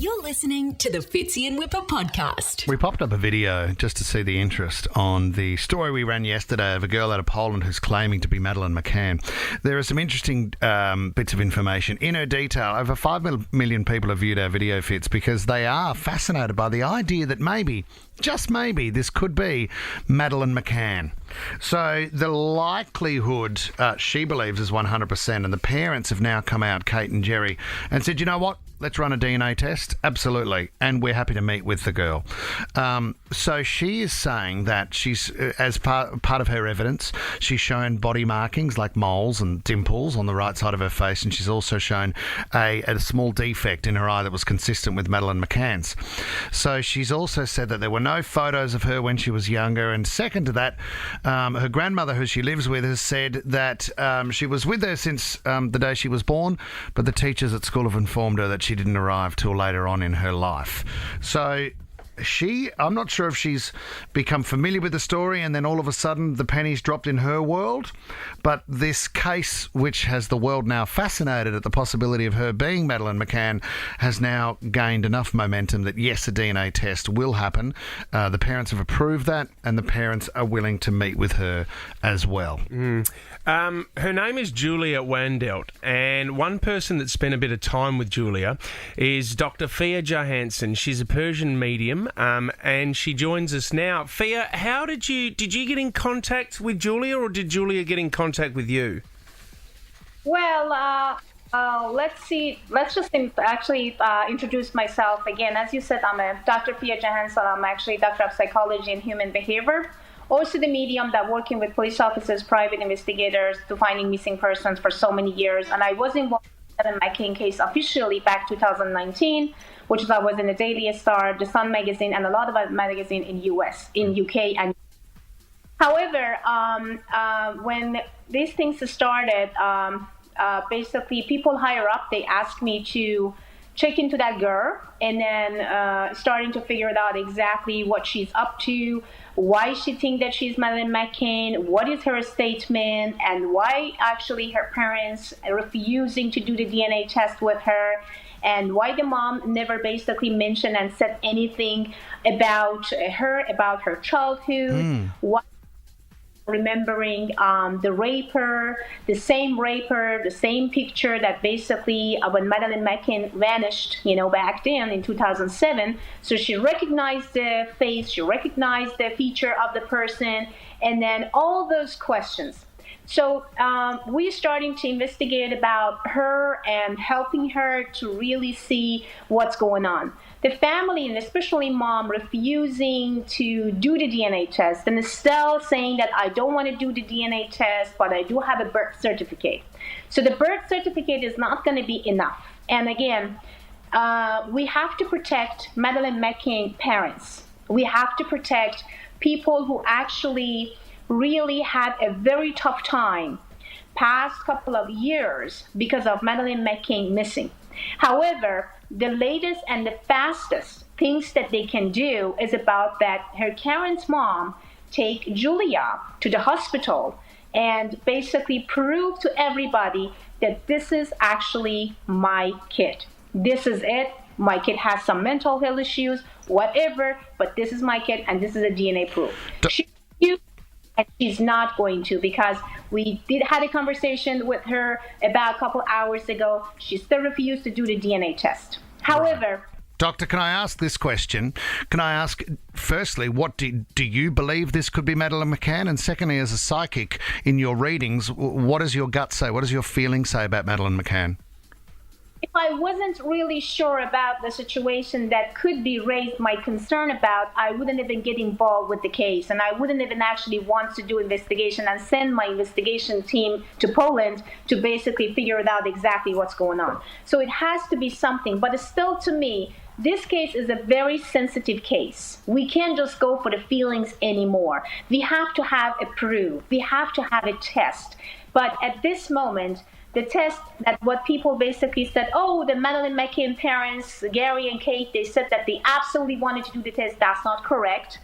You're listening to the Fitzy and Wippa podcast. We popped up a video just to see the interest on the story we ran yesterday of a girl out of Poland who's claiming to be Madeleine McCann. There are some interesting bits of information. In her detail, over 5 million people have viewed our video, Fitz, because they are fascinated by the idea that maybe, just maybe, this could be Madeleine McCann. So the likelihood, she believes, is 100%, and the parents have now come out, Kate and Jerry, and said, you know what? Let's run a DNA test. Absolutely. And we're happy to meet with the girl. So she is saying that she's, as part of her evidence, she's shown body markings like moles and dimples on the right side of her face, and she's also shown a small defect in her eye that was consistent with Madeleine McCann's. So she's also said that there were no photos of her when she was younger, and second to that, her grandmother, who she lives with, has said that she was with her since the day she was born, but the teachers at school have informed her that she didn't arrive till later on in her life. So I'm not sure if she's become familiar with the story and then all of a sudden the pennies dropped in her world, but this case, which has the world now fascinated at the possibility of her being Madeleine McCann, has now gained enough momentum that yes, a DNA test will happen. The parents have approved that, and the parents are willing to meet with her as well. Her name is Julia Wendell, and one person that spent a bit of time with Julia is Dr. Fia Johansson. She's a Persian medium, and she joins us now. Fia, how did you get in contact with Julia, or did Julia get in contact with you? Well, let's see. Let's just introduce myself again. As you said, I'm a Dr. Fia Johansson. I'm actually a doctor of psychology and human behavior. Also the medium that working with police officers, private investigators to finding missing persons for so many years. And I was involved in the McCann case officially back 2019, which is I was in the Daily Star, the Sun magazine, and a lot of magazines in UK. And however, when these things started, basically people higher up, they asked me to check into that girl, and then starting to figure out exactly what she's up to, why she thinks that she's Madeleine McCann, what is her statement, and why actually her parents are refusing to do the DNA test with her, and why the mom never basically mentioned and said anything about her childhood, why remembering the raper, the same picture that basically when Madeleine McCann vanished, back then in 2007. So she recognized the face, she recognized the feature of the person, and then all those questions. So we're starting to investigate about her and helping her to really see what's going on. The family, and especially mom, refusing to do the DNA test and still saying that I don't want to do the DNA test, but I do have a birth certificate. So the birth certificate is not going to be enough. And again, we have to protect Madeleine McCann parents. We have to protect people who actually really had a very tough time past couple of years because of Madeleine McCann missing. However, the latest and the fastest things that they can do is about that her Karen's mom take Julia to the hospital and basically prove to everybody that this is actually my kid. This is it. My kid has some mental health issues, whatever, but this is my kid and this is a DNA proof. And she's not going to, because we had a conversation with her about a couple hours ago. She still refused to do the DNA test. However... Doctor, can I ask this question? Can I ask, firstly, what do you believe this could be Madeleine McCann? And secondly, as a psychic, in your readings, what does your gut say? What does your feeling say about Madeleine McCann? If I wasn't really sure about the situation that could be raised my concern about, I wouldn't even get involved with the case, and I wouldn't even actually want to do investigation and send my investigation team to Poland to basically figure out exactly what's going on. So it has to be something, but still, to me, this case is a very sensitive case. We can't just go for the feelings anymore. We have to have a proof. We have to have a test. But at this moment, the test that what people basically said, the Madeleine McCann parents, Gary and Kate, they said that they absolutely wanted to do the test. That's not correct.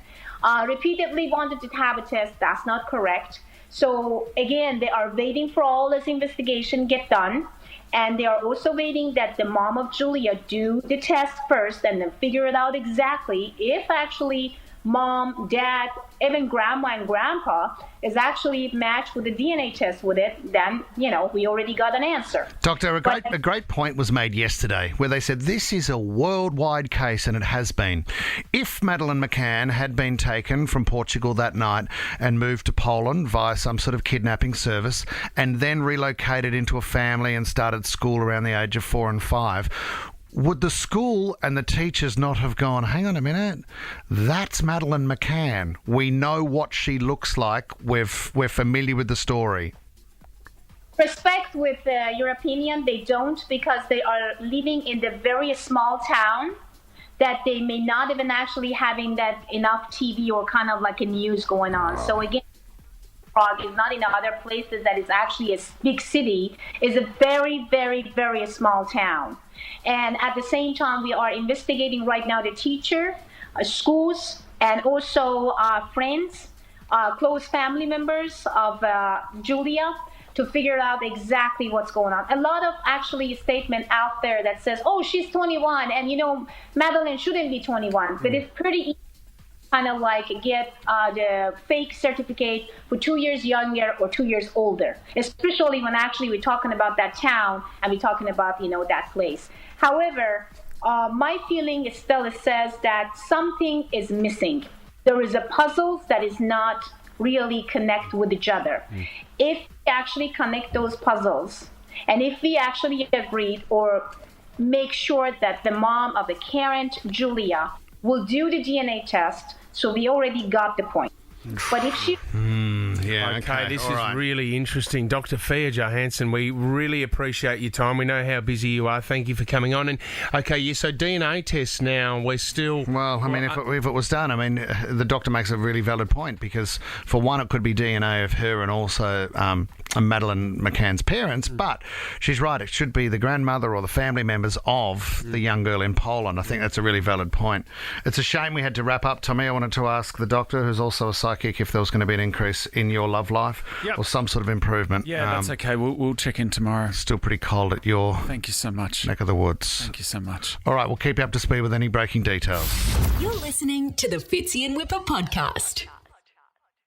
Repeatedly wanted to have a test. That's not correct. So again, they are waiting for all this investigation get done. And they are also waiting that the mom of Julia do the test first and then figure it out exactly if actually mom, dad, even grandma and grandpa is actually matched with the DNA test with it, then, we already got an answer. Doctor, a great point was made yesterday where they said this is a worldwide case, and it has been. If Madeleine McCann had been taken from Portugal that night and moved to Poland via some sort of kidnapping service and then relocated into a family and started school around the age of 4 and 5, would the school and the teachers not have gone, hang on a minute, that's Madeleine McCann. We know what she looks like. We're familiar with the story. Respect with your opinion, they don't, because they are living in the very small town that they may not even actually having that enough TV or kind of like a news going on. So again, Prague is not in other places that is actually a big city. It's a very, very, very small town. And at the same time, we are investigating right now the teacher, schools, and also friends, close family members of Julia to figure out exactly what's going on. A lot of actually statement out there that says, oh, she's 21, and Madeline shouldn't be 21. But it's pretty easy kind of like get the fake certificate for 2 years younger or 2 years older, especially when actually we're talking about that town and we're talking about, that place. However, my feeling still says that something is missing. There is a puzzle that is not really connect with each other. If we actually connect those puzzles, and if we actually agreed or make sure that the mom of the current Julia will do the DNA test, so we already got the point. But if she... Okay, this is really interesting. Dr. Fia Johansson, we really appreciate your time. We know how busy you are. Thank you for coming on. And, so DNA tests now, we're still... Well, if it was done, the doctor makes a really valid point because, for one, it could be DNA of her and also Madeleine McCann's parents, but she's right, it should be the grandmother or the family members of the young girl in Poland. I think that's a really valid point. It's a shame we had to wrap up. Tommy, I wanted to ask the doctor, who's also a psychic, if there was going to be an increase in your love life or some sort of improvement. Yeah, that's okay. We'll check in tomorrow. Still pretty cold at your Thank you so much. neck of the woods. Thank you so much. All right, we'll keep you up to speed with any breaking details. You're listening to the Fitzy and Wippa podcast.